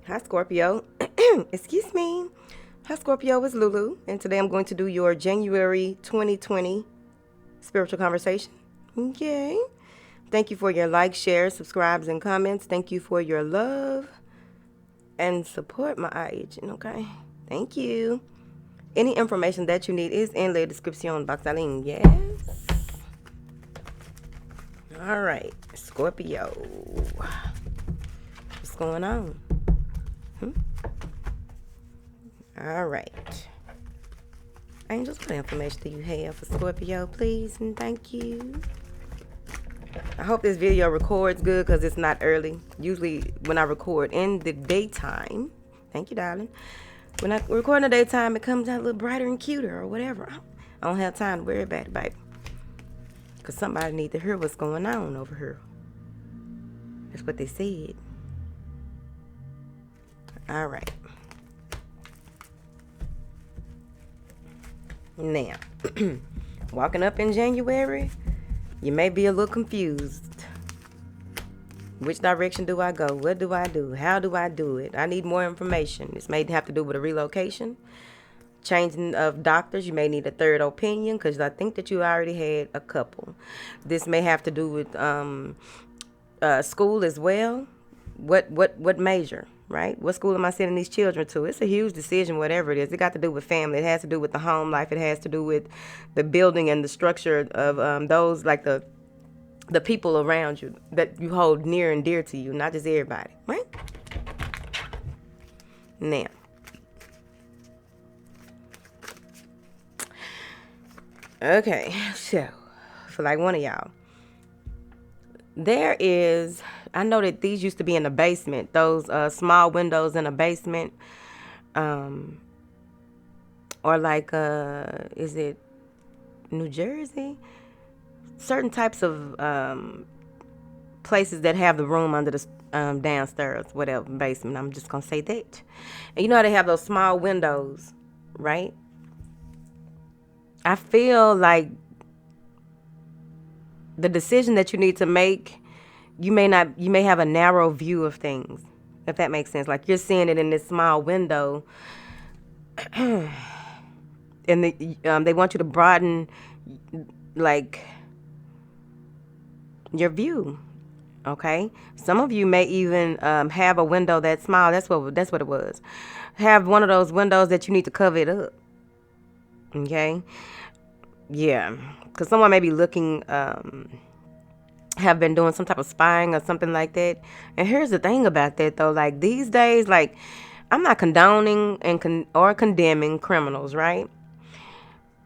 Hi, Scorpio. Excuse me. Hi, Scorpio. It's Lulu, and today I'm going to do your January 2020 spiritual conversation. Okay. Thank you for your likes, shares, subscribes, and comments. Thank you for your love and support, my eye agent. Okay. Thank you. Any information that you need is in the description box. Yes. All right, Scorpio. What's going on? All right. Angels, what information do you have for Scorpio, please? And thank you. I hope this video records good because it's not early. Usually when I record in the daytime, thank you, darling. When I record in the daytime, it comes out a little brighter and cuter or whatever. I don't have time to worry about it, baby. Because somebody needs to hear what's going on over here. That's what they said. All right. Now, walking up in January, you may be a little confused. Which direction do I go? What do I do? How do I do it? I need more information. This may have to do with a relocation, changing of doctors. You may need a third opinion because I think that you already had a couple. This may have to do with school as well. What major? Right? What school am I sending these children to? It's a huge decision, whatever it is. It got to do with family. It has to do with the home life. It has to do with the building and the structure of those, like the people around you that you hold near and dear to you, not just everybody, right? Now, okay, so for like one of y'all, there is, I know that these used to be in the basement, those small windows in a basement, or like, is it New Jersey? Certain types of places that have the room under the downstairs, whatever, basement. I'm just going to say that. And you know how they have those small windows, right? I feel like the decision that you need to make, you may have a narrow view of things, if that makes sense. Like you're seeing it in this small window, and they want you to broaden, like, your view. Okay, some of you may even have a window that's small. That's what it was. Have one of those windows that you need to cover it up. Okay, yeah, because someone may be looking, have been doing some type of spying or something like that. And here's the thing about that though, like these days, like I'm not condoning or condemning criminals, right?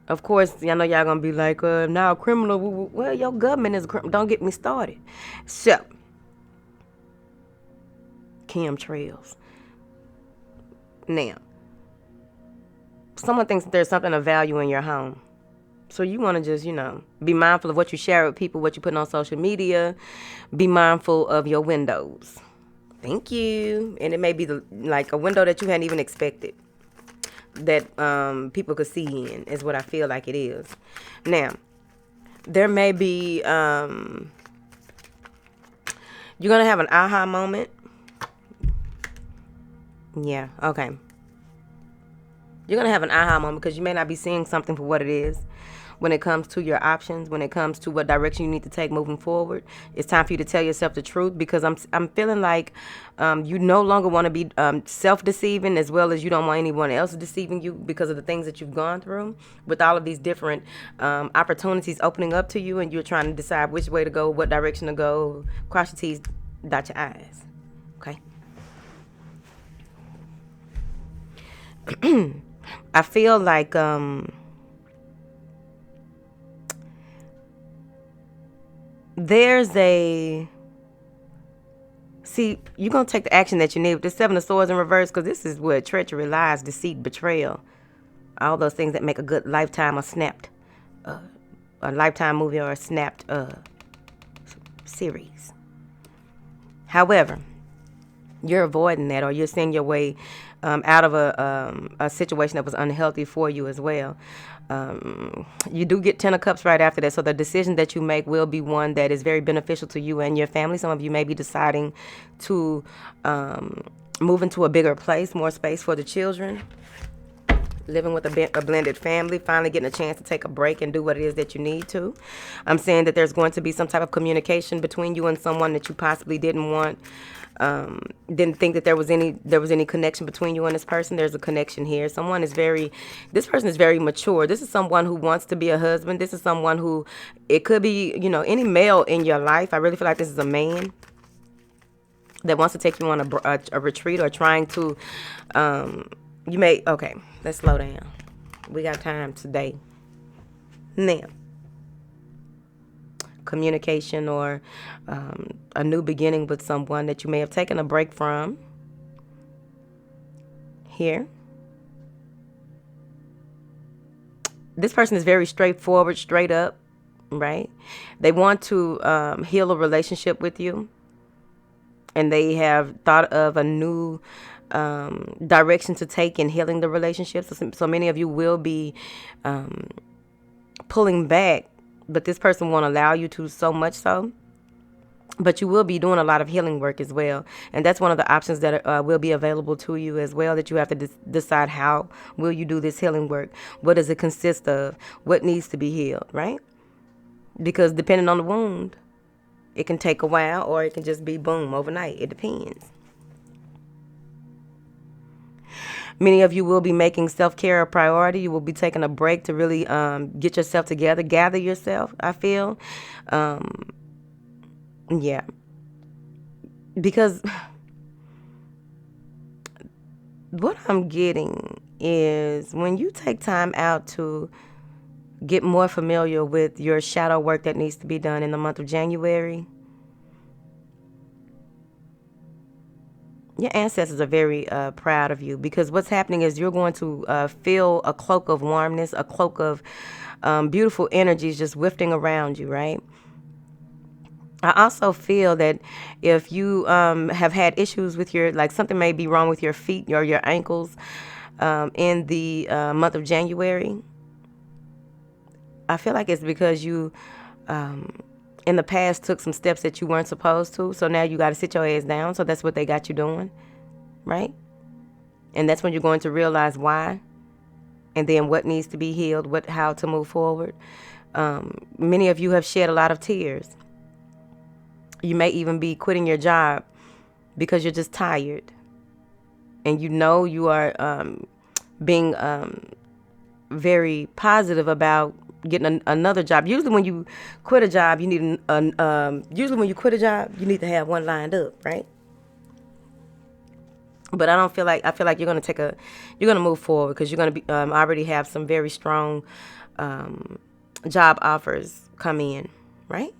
Of course, I know y'all gonna be like, now criminal. Well, your government is a criminal. Don't get me started. So, chemtrails. Now, someone thinks that there's something of value in your home. So you want to just, be mindful of what you share with people, what you put on social media. Be mindful of your windows. Thank you. And it may be like a window that you hadn't even expected that people could see in, is what I feel like it is. Now, there may be, you're going to have an aha moment. Yeah, okay. You're going to have an aha moment because you may not be seeing something for what it is. When it comes to your options, when it comes to what direction you need to take moving forward, it's time for you to tell yourself the truth, because I'm feeling like you no longer want to be self-deceiving, as well as you don't want anyone else deceiving you because of the things that you've gone through with all of these different opportunities opening up to you, and you're trying to decide which way to go, what direction to go. Cross your T's, dot your I's. Okay. I feel like there's you're going to take the action that you need with this Seven of Swords in reverse, because this is what treachery, lies, deceit, betrayal, all those things that make a good lifetime or snapped, a lifetime movie or a snapped series. However, you're avoiding that, or you're seeing your way out of a situation that was unhealthy for you as well. You do get 10 of Cups right after that, so the decision that you make will be one that is very beneficial to you and your family. Some of you may be deciding to moving to a bigger place, more space for the children, living with a blended family, finally getting a chance to take a break and do what it is that you need to. I'm saying that there's going to be some type of communication between you and someone that you possibly didn't think that there was any connection between you and this person. There's a connection here. This person is very mature. This is someone who wants to be a husband. This is someone who, it could be, any male in your life. I really feel like this is a man that wants to take you on a retreat, or trying to, okay, let's slow down. We got time today. Now, communication, or a new beginning with someone that you may have taken a break from. Here. This person is very straightforward, straight up, right? They want to heal a relationship with you. And they have thought of a new direction to take in healing the relationship. So many of you will be pulling back, but this person won't allow you to, so much so. But you will be doing a lot of healing work as well. And that's one of the options that will be available to you as well, that you have to decide, how will you do this healing work? What does it consist of? What needs to be healed, right? Because depending on the wound, it can take a while, or it can just be boom, overnight. It depends. Many of you will be making self-care a priority. You will be taking a break to really get yourself together, gather yourself, I feel. Yeah. Because what I'm getting is, when you take time out to get more familiar with your shadow work that needs to be done in the month of January, your ancestors are very proud of you, because what's happening is you're going to feel a cloak of warmness, a cloak of beautiful energies just wafting around you, right? I also feel that if you have had issues with something may be wrong with your feet or your ankles in the month of January, I feel like it's because you, in the past, took some steps that you weren't supposed to. So now you got to sit your ass down. So that's what they got you doing, right? And that's when you're going to realize why, and then what needs to be healed, how to move forward. Many of you have shed a lot of tears. You may even be quitting your job because you're just tired, and you are being very positive about getting another job. Usually when you quit a job, you need to have one lined up, right? But I feel like you're going to move forward, because you're going to be already have some very strong job offers come in, right?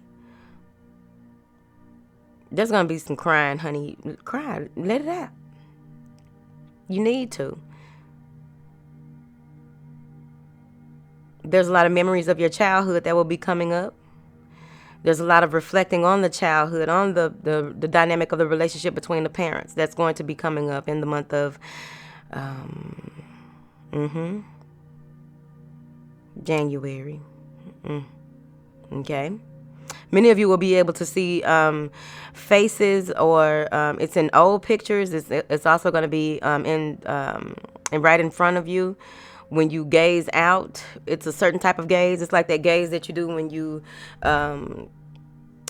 There's going to be some crying, honey. Cry, let it out. You need to. There's a lot of memories of your childhood that will be coming up. There's a lot of reflecting on the childhood, on the dynamic of the relationship between the parents that's going to be coming up in the month of January. Okay. Many of you will be able to see faces, or it's in old pictures. It's also going to be in right in front of you. When you gaze out, it's a certain type of gaze. It's like that gaze that you do when you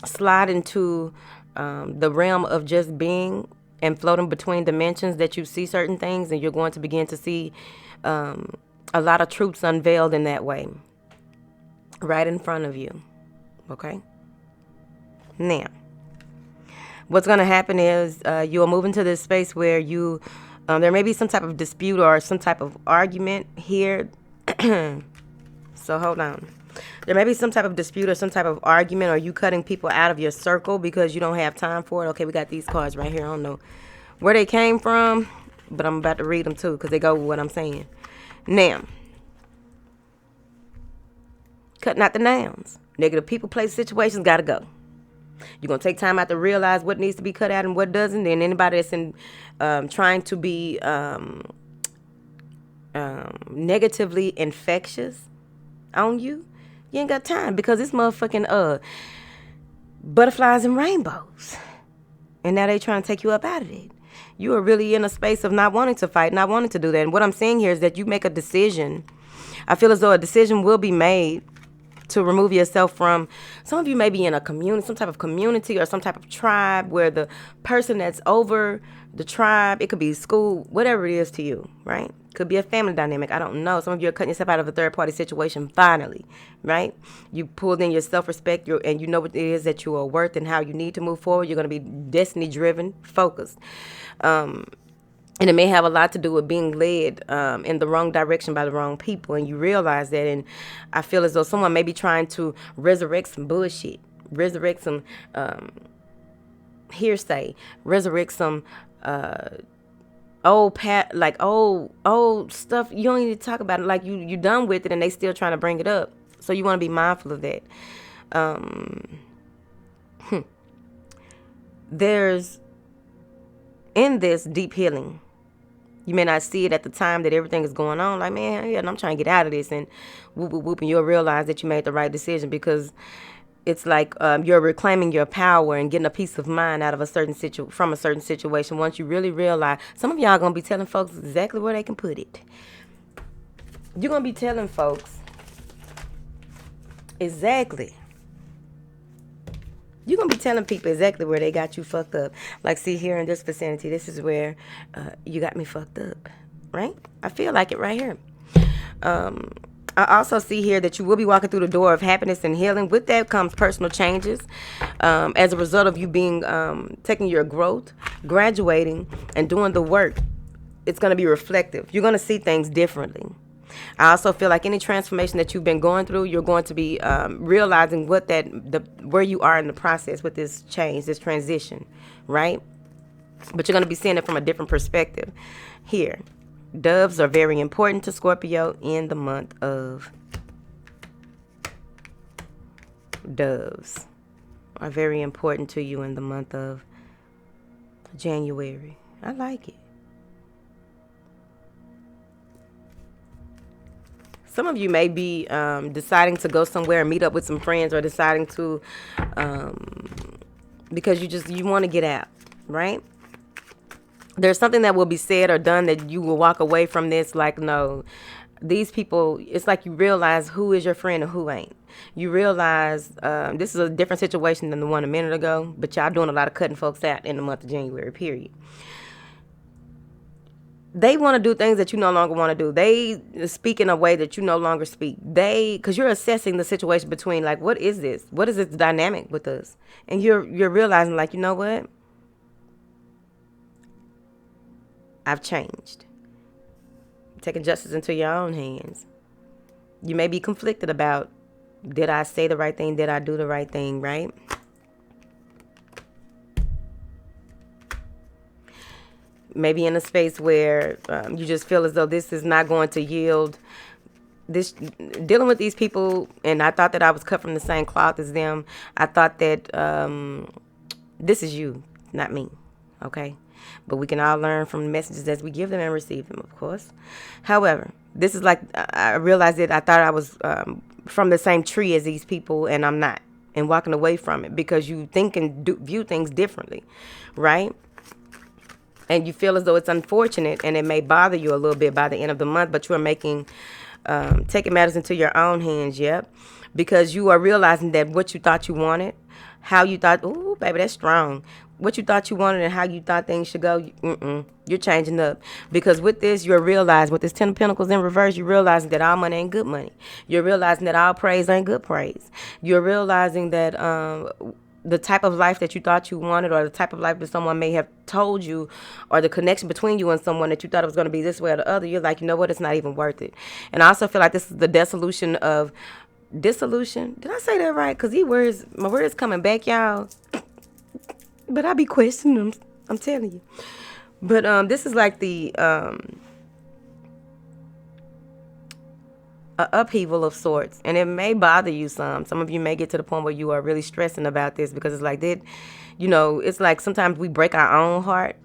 slide into the realm of just being and floating between dimensions, that you see certain things, and you're going to begin to see a lot of truths unveiled in that way, right in front of you. Okay? Now, what's going to happen is you'll move into this space where you... there may be some type of dispute or some type of argument here. So hold on. There may be some type of dispute or some type of argument, or you cutting people out of your circle because you don't have time for it. Okay, we got these cards right here. I don't know where they came from, but I'm about to read them too, because they go with what I'm saying. Now, cutting out the nouns. Negative people, place, situations, gotta go. You're going to take time out to realize what needs to be cut out and what doesn't. Then anybody that's trying to be negatively infectious on you, you ain't got time, because it's motherfucking butterflies and rainbows. And now they trying to take you up out of it. You are really in a space of not wanting to fight, not wanting to do that. And what I'm saying here is that you make a decision. I feel as though a decision will be made to remove yourself from, some of you may be in a community, some type of community or some type of tribe where the person that's over the tribe, it could be school, whatever it is to you, right? Could be a family dynamic. I don't know. Some of you are cutting yourself out of a third party situation finally, right? You pulled in your self-respect and you know what it is that you are worth and how you need to move forward. You're going to be destiny driven, focused. And it may have a lot to do with being led in the wrong direction by the wrong people. And you realize that. And I feel as though someone may be trying to resurrect some bullshit, resurrect some hearsay, resurrect some old stuff. You don't need to talk about it. Like you done with it and they still trying to bring it up. So you want to be mindful of that. There's in this deep healing. You may not see it at the time that everything is going on. Like, man, yeah, and I'm trying to get out of this. And whoop, whoop, whoop. And you'll realize that you made the right decision because it's like you're reclaiming your power and getting a peace of mind out of from a certain situation. Once you really realize, some of y'all going to be telling folks exactly where they can put it. You're going to be telling folks exactly. You're going to be telling people exactly where they got you fucked up. Like, see, here in this vicinity, this is where you got me fucked up, right? I feel like it right here. I also see here that you will be walking through the door of happiness and healing. With that comes personal changes as a result of you being taking your growth, graduating, and doing the work. It's going to be reflective. You're going to see things differently. I also feel like any transformation that you've been going through, you're going to be realizing where you are in the process with this change, this transition, right? But you're going to be seeing it from a different perspective. Here, doves are very important to Scorpio in the month of doves are very important to you in the month of January. I like it. Some of you may be deciding to go somewhere and meet up with some friends, or deciding to, because you want to get out, right? There's something that will be said or done that you will walk away from this like, no, these people, it's like you realize who is your friend and who ain't. You realize this is a different situation than the one a minute ago, but y'all doing a lot of cutting folks out in the month of January, period. They want to do things that you no longer want to do. They speak in a way that you no longer speak. Because you're assessing the situation between, like, what is this? What is this dynamic with us? And you're realizing, like, you know what? I've changed. Taking justice into your own hands. You may be conflicted about, did I say the right thing? Did I do the right thing, right? Maybe in a space where you just feel as though this is not going to yield. Dealing with these people, and I thought that I was cut from the same cloth as them. I thought that this is you, not me, okay? But we can all learn from the messages as we give them and receive them, of course. However, this is like, I realized that I thought I was from the same tree as these people, and I'm not. And walking away from it because you think and view things differently, right? And you feel as though it's unfortunate and it may bother you a little bit by the end of the month, but you are taking matters into your own hands, yep. Because you are realizing that what you thought you wanted, how you thought, ooh, baby, that's strong. What you thought you wanted and how you thought things should go, you're changing up. Because with this, you're realizing, with this 10 of Pentacles in reverse, you're realizing that all money ain't good money. You're realizing that all praise ain't good praise. You're realizing that the type of life that you thought you wanted, or the type of life that someone may have told you, or the connection between you and someone that you thought it was going to be this way or the other, you're like, you know what, it's not even worth it. And I also feel like this is the dissolution. Did I say that right? Because my words coming back, y'all. But I be questioning them, I'm telling you. But this is like the upheaval of sorts, and it may bother you some of you may get to the point where you are really stressing about this, because it's like that, it's like sometimes we break our own heart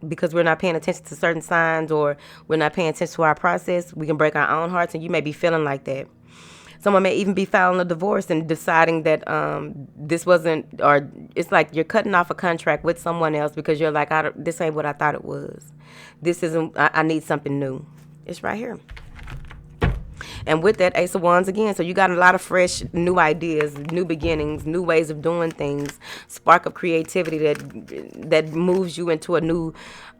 because we're not paying attention to certain signs, or we're not paying attention to our process. We can break our own hearts, and you may be feeling like that. Someone may even be filing a divorce and deciding that this wasn't, or it's like you're cutting off a contract with someone else because you're like, this ain't what I thought it was. This isn't, I need something new. It's right here. And with that, Ace of Wands again. So you got a lot of fresh, new ideas, new beginnings, new ways of doing things, spark of creativity that moves you into a new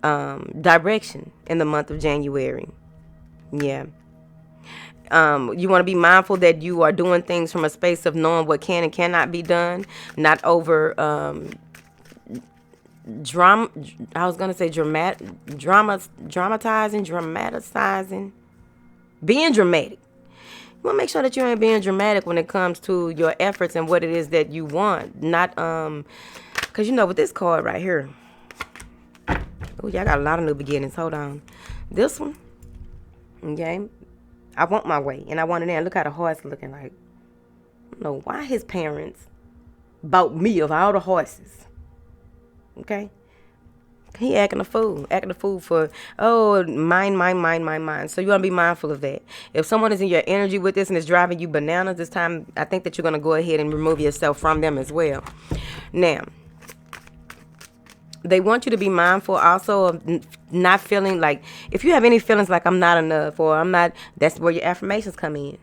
direction in the month of January. Yeah. You want to be mindful that you are doing things from a space of knowing what can and cannot be done, not over dramatizing, being dramatic. You want to make sure that you ain't being dramatic when it comes to your efforts and what it is that you want. Not, because you know, with this card right here. Oh, y'all got a lot of new beginnings. Hold on. This one, okay? I want my way, and I want it in. Look how the horse looking like. I don't know why his parents bought me of all the horses. Okay? He acting a fool for, oh, mine. So you want to be mindful of that. If someone is in your energy with this and is driving you bananas this time, I think that you're going to go ahead and remove yourself from them as well. Now, they want you to be mindful also of not feeling like, if you have any feelings like I'm not enough or I'm not, that's where your affirmations come in.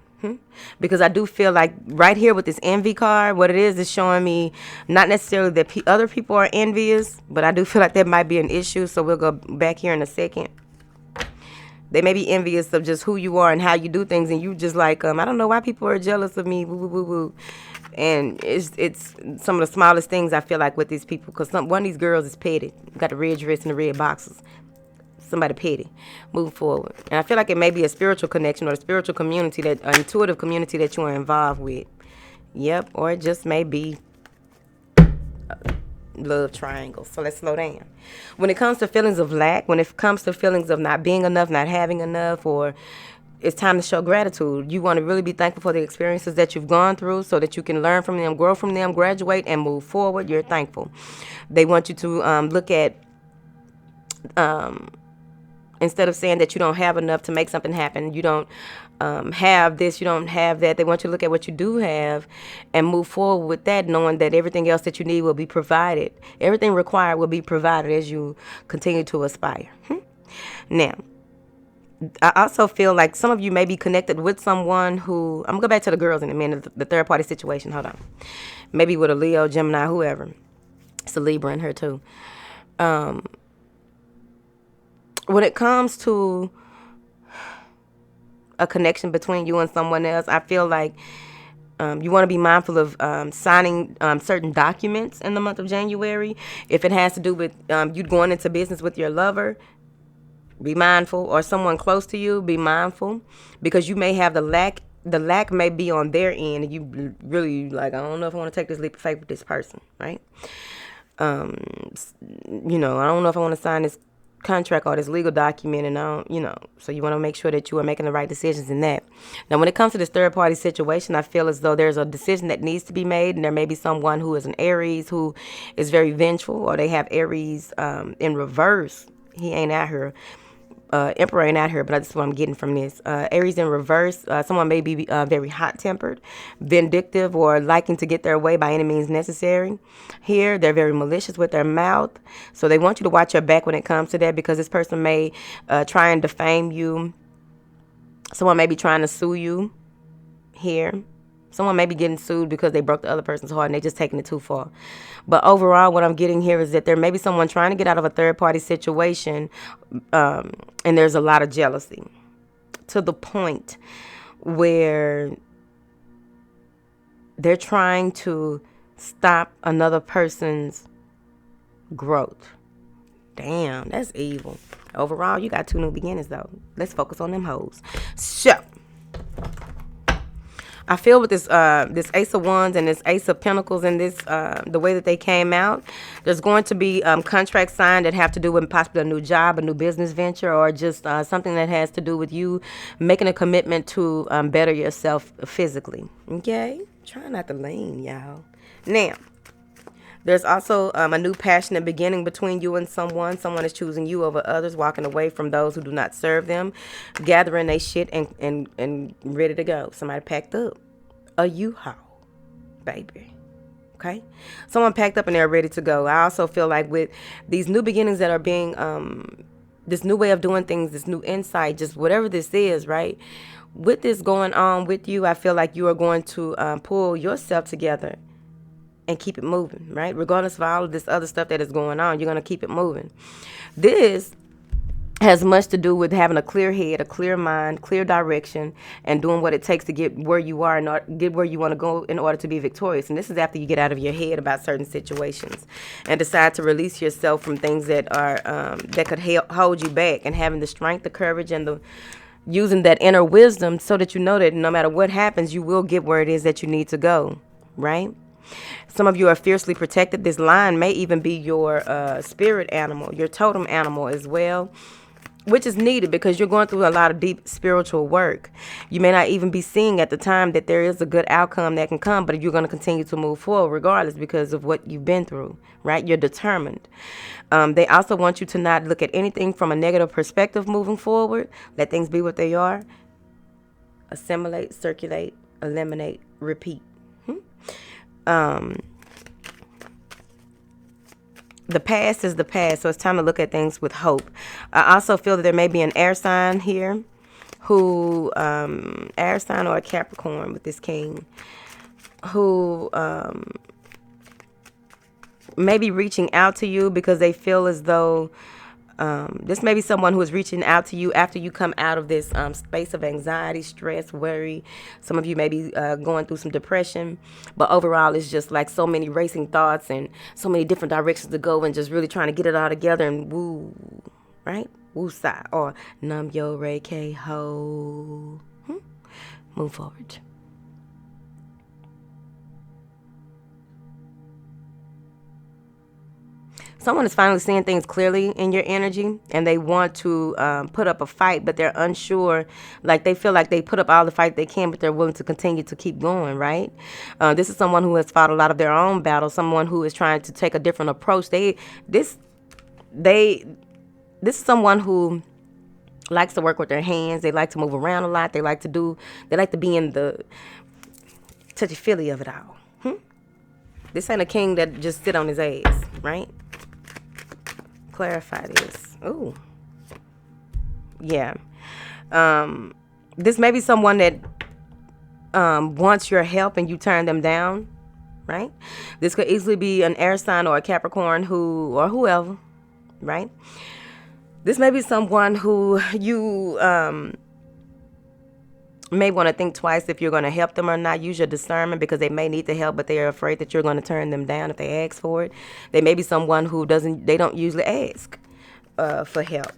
Because I do feel like right here with this envy card, what it is showing me not necessarily that other people are envious, but I do feel like that might be an issue. So we'll go back here in a second. They may be envious of just who you are and how you do things, and you just like, I don't know why people are jealous of me. Woo, woo, woo, woo. And it's some of the smallest things I feel like with these people, because one of these girls is petty. Got the red dress and the red boxes. Somebody petty. Move forward. And I feel like it may be a spiritual connection or a spiritual community, that an intuitive community that you are involved with. Yep. Or it just may be love triangle. So let's slow down. When it comes to feelings of lack, when it comes to feelings of not being enough, not having enough, or it's time to show gratitude, you want to really be thankful for the experiences that you've gone through so that you can learn from them, grow from them, graduate, and move forward. You're thankful. They want you to look at instead of saying that you don't have enough to make something happen, you don't have this, you don't have that. They want you to look at what you do have and move forward with that, knowing that everything else that you need will be provided. Everything required will be provided as you continue to aspire. Now, I also feel like some of you may be connected with someone who, I'm going to go back to the girls in a minute, the third party situation. Hold on. Maybe with a Leo, Gemini, whoever. It's a Libra in her too. When it comes to a connection between you and someone else, I feel like you want to be mindful of signing certain documents in the month of January. If it has to do with you going into business with your lover, be mindful, or someone close to you, be mindful, because you may have the lack may be on their end, and you really like, I don't know if I want to take this leap of faith with this person, right? I don't know if I want to sign this contract or this legal document, and so you want to make sure that you are making the right decisions in that. Now, when it comes to this third party situation, I feel as though there's a decision that needs to be made, and there may be someone who is an Aries who is very vengeful, or they have Aries in reverse. He ain't out here. Emperor ain't out here, but that's what I'm getting from this. Aries in reverse, someone may be very hot-tempered, vindictive, or liking to get their way by any means necessary. Here, they're very malicious with their mouth, so they want you to watch your back when it comes to that, because this person may try and defame you. Someone may be trying to sue you here. Someone may be getting sued because they broke the other person's heart and they're just taking it too far. But overall, what I'm getting here is that there may be someone trying to get out of a third-party situation, and there's a lot of jealousy to the point where they're trying to stop another person's growth. Damn, that's evil. Overall, you got two new beginnings, though. Let's focus on them hoes. So, I feel with this this Ace of Wands and this Ace of Pentacles and this the way that they came out, there's going to be contracts signed that have to do with possibly a new job, a new business venture, or just something that has to do with you making a commitment to better yourself physically. Okay? Try not to lean, y'all. Now, there's also a new passionate beginning between you and someone. Someone is choosing you over others, walking away from those who do not serve them, gathering their shit and ready to go. Somebody packed up. a U-Haul, baby. Okay, someone packed up and they're ready to go. I also feel like with these new beginnings that are being this new way of doing things, this new insight, just whatever this is, right? With this going on with you, I feel like you are going to pull yourself together and keep it moving, right? Regardless of all of this other stuff that is going on, you're going to keep it moving. This has much to do with having a clear head, a clear mind, clear direction, and doing what it takes to get where you are and get where you want to go in order to be victorious. And this is after you get out of your head about certain situations and decide to release yourself from things that are that could hold you back, and having the strength, the courage, and the using that inner wisdom so that you know that no matter what happens, you will get where it is that you need to go, right? Some of you are fiercely protected. This lion may even be your spirit animal, your totem animal as well, which is needed because you're going through a lot of deep spiritual work. You may not even be seeing at the time that there is a good outcome that can come, but you're going to continue to move forward regardless because of what you've been through, right? You're determined. They also want you to not look at anything from a negative perspective moving forward. Let things be what they are. Assimilate, circulate, eliminate, repeat. The past is the past, so it's time to look at things with hope. I also feel that there may be an air sign here who, air sign or a Capricorn with this king, who may be reaching out to you because they feel as though this may be someone who is reaching out to you after you come out of this space of anxiety, stress, worry. Some of you may be going through some depression, but overall it's just like so many racing thoughts and so many different directions to go and just really trying to get it all together and woo, right? Woo-sa or num yo re ke ho. Move forward. Someone is finally seeing things clearly in your energy, and they want to put up a fight, but they're unsure. Like they feel like they put up all the fight they can, but they're willing to continue to keep going, right? This is someone who has fought a lot of their own battles, someone who is trying to take a different approach. This is someone who likes to work with their hands. They like to move around a lot. They like to be in the touchy-feely of it all. This ain't a king that just sit on his ass, right? Clarify this. Ooh. Yeah. This may be someone that wants your help and you turn them down, right? This could easily be an air sign or a Capricorn or whoever, right? This may be someone who you may want to think twice if you're going to help them or not. Use your discernment because they may need the help, but they are afraid that you're going to turn them down if they ask for it. They may be someone who they don't usually ask for help.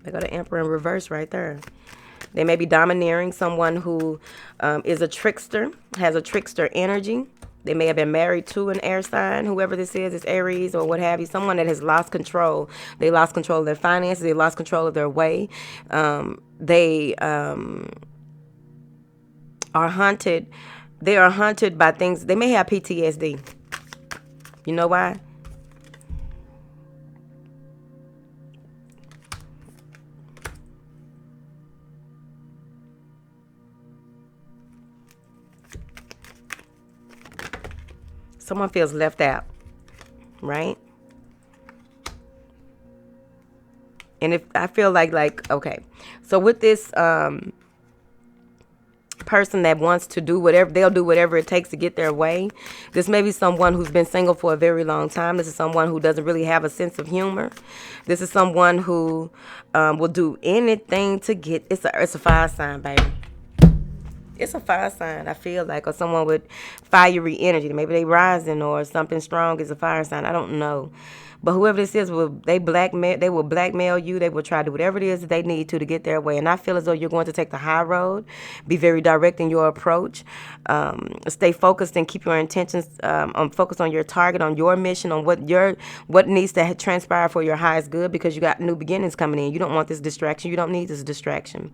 They got the Emperor in reverse right there. They may be domineering, someone who is a trickster, has a trickster energy. They may have been married to an air sign, whoever this is Aries or what have you. Someone that has lost control. They lost control of their finances. They lost control of their way. They are haunted. They are haunted by things. They may have PTSD. You know why? Someone feels left out, right? And if I feel like, okay, so with this person that wants to do whatever, they'll do whatever it takes to get their way. This may be someone who's been single for a very long time. This is someone who doesn't really have a sense of humor. This is someone who will do anything to get, it's a fire sign, baby. It's a fire sign, I feel like, or someone with fiery energy. Maybe they rising or something strong is a fire sign. I don't know. But whoever this is, they will blackmail you. They will try to do whatever it is that they need to get their way. And I feel as though you're going to take the high road. Be very direct in your approach. Stay focused and keep your intentions focused on your target, on your mission, on what needs to transpire for your highest good, because you got new beginnings coming in. You don't want this distraction. You don't need this distraction.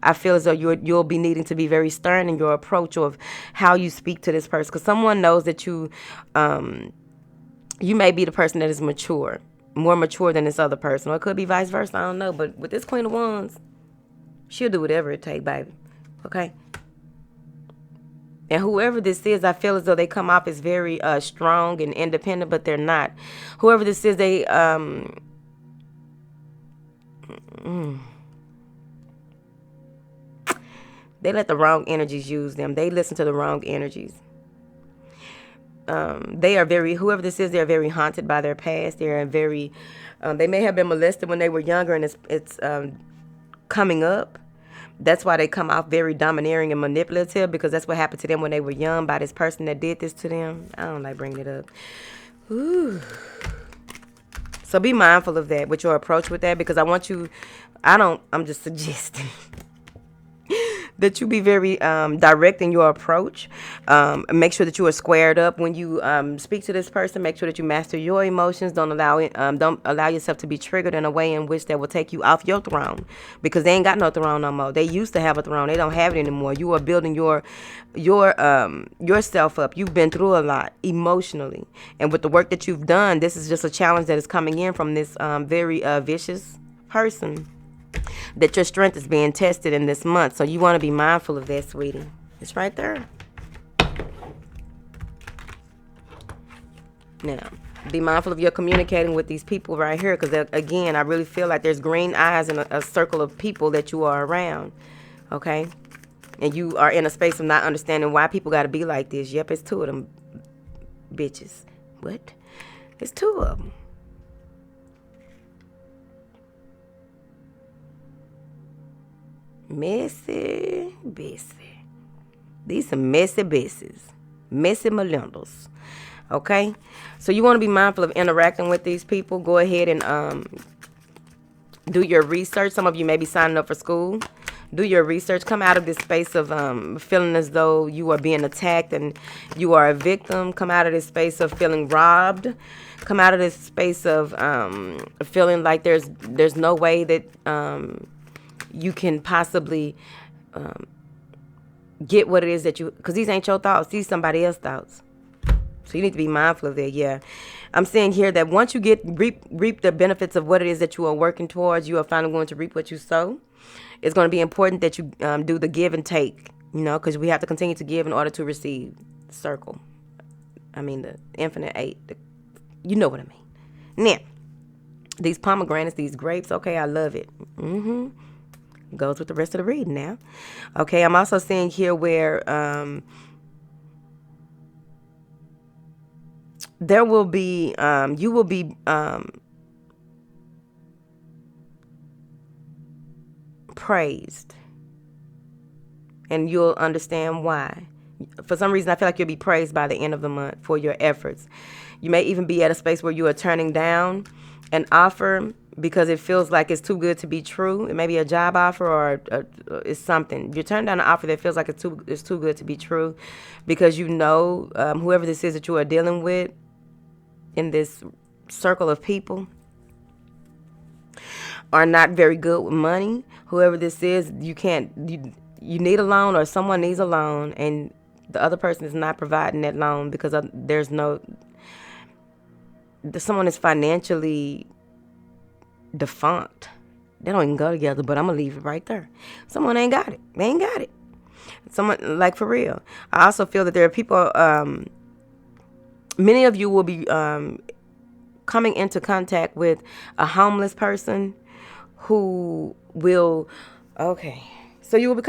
I feel as though you'll be needing to be very stern in your approach of how you speak to this person, because someone knows that you may be the person that is mature, more mature than this other person, or it could be vice versa. I don't know. But with this Queen of Wands, She'll do whatever it takes, baby. Okay? And whoever this is, I feel as though they come off as very strong and independent, but they're not. Whoever this is, they let the wrong energies use them. They listen to the wrong energies. They are very, whoever this is, they're very haunted by their past. They're very, they may have been molested when they were younger, and it's coming up. That's why they come off very domineering and manipulative, because that's what happened to them when they were young by this person that did this to them. I don't like bringing it up. Ooh. So be mindful of that, with your approach with that, because I want you, I'm just suggesting that you be very direct in your approach. Make sure that you are squared up when you speak to this person. Make sure that you master your emotions. Don't allow yourself to be triggered in a way in which that will take you off your throne, because they ain't got no throne no more. They used to have a throne. They don't have it anymore. You are building yourself up. You've been through a lot emotionally, and with the work that you've done, this is just a challenge that is coming in from this very vicious person. That your strength is being tested in this month. So you want to be mindful of that, sweetie. It's right there. Now, be mindful of your communicating with these people right here, because again, I really feel like there's green eyes in a circle of people that you are around. Okay? And you are in a space of not understanding why people got to be like this. Yep, it's 2 of them bitches. What? It's 2 of them. Messy Bessie. These some messy Bessies. Messy Melinders. Okay? So you want to be mindful of interacting with these people. Go ahead and do your research. Some of you may be signing up for school. Do your research. Come out of this space of feeling as though you are being attacked and you are a victim. Come out of this space of feeling robbed. Come out of this space of feeling like there's no way that you can possibly get what it is that you, because these ain't your thoughts, these somebody else's thoughts. So you need to be mindful of that. Yeah, I'm saying here that once you reap the benefits of what it is that you are working towards, you are finally going to reap what you sow. It's going to be important that you do the give and take, because we have to continue to give in order to receive. Circle. I mean the infinite 8. You know what I mean. Now, these pomegranates, these grapes, okay, I love it. Goes with the rest of the reading now. Okay, I'm also seeing here where there will be, you will be praised. And you'll understand why. For some reason, I feel like you'll be praised by the end of the month for your efforts. You may even be at a space where you are turning down an offer because it feels like it's too good to be true. It may be a job offer or it's something. You turn down an offer that feels like it's too good to be true, because whoever this is that you are dealing with in this circle of people are not very good with money. Whoever this is, you need a loan, or someone needs a loan, and the other person is not providing that loan because someone is financially defunct. They don't even go together, but I'm gonna leave it right there. Someone ain't got it. They ain't got it. Someone, like, for real. I also feel that there are people, many of you will be coming into contact with a homeless person who will, okay. So you will be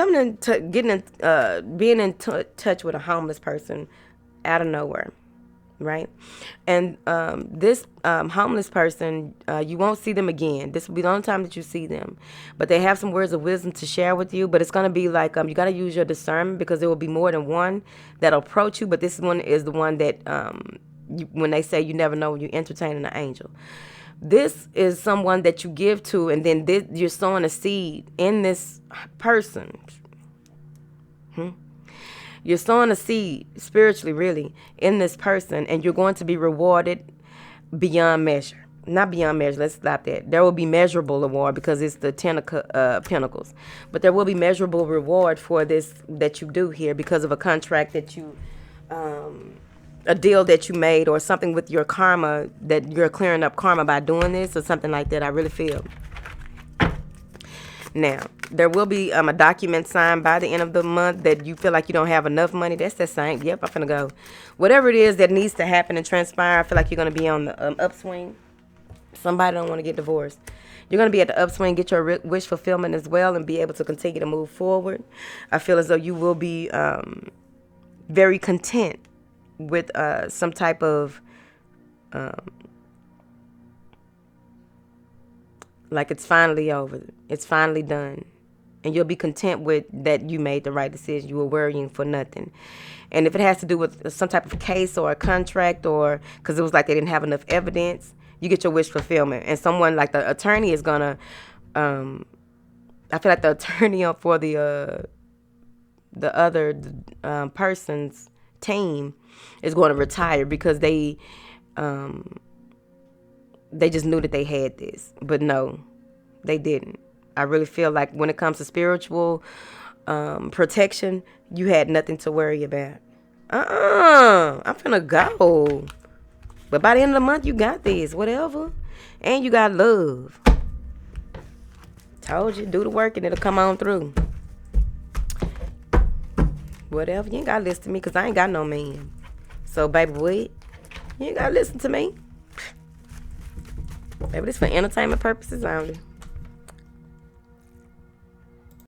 being in touch with a homeless person out of nowhere. Right? And this homeless person, you won't see them again. This will be the only time that you see them. But they have some words of wisdom to share with you. But it's going to be like, you got to use your discernment, because there will be more than one that'll approach you. But this one is the one that, when they say you never know when you're entertaining an angel. This is someone that you give to, and then you're sowing a seed in this person. You're sowing a seed, spiritually, really, in this person, and you're going to be rewarded beyond measure. Not beyond measure, let's stop that. There will be measurable reward, because it's the 10 of Pentacles. But there will be measurable reward for this that you do here, because of a contract that you, a deal that you made, or something with your karma, that you're clearing up karma by doing this, or something like that, I really feel. Now, There will be a document signed by the end of the month that you feel like you don't have enough money. That's that sign. Yep, I'm finna go. Whatever it is that needs to happen and transpire, I feel like you're gonna be on the upswing. Somebody don't want to get divorced. You're gonna be at the upswing, get your wish fulfillment as well, and be able to continue to move forward. I feel as though you will be very content with some type of like it's finally over. It's finally done. And you'll be content with that you made the right decision. You were worrying for nothing. And if it has to do with some type of case or a contract, or because it was like they didn't have enough evidence, you get your wish fulfillment. And someone like the attorney is going to, I feel like the attorney for the other person's team is going to retire because they just knew that they had this. But no, they didn't. I really feel like when it comes to spiritual protection, you had nothing to worry about. I'm finna go. But by the end of the month, you got this, whatever. And you got love. Told you, do the work and it'll come on through. Whatever. You ain't gotta listen to me because I ain't got no man. So, baby, what? You ain't gotta listen to me. Baby, this for entertainment purposes only.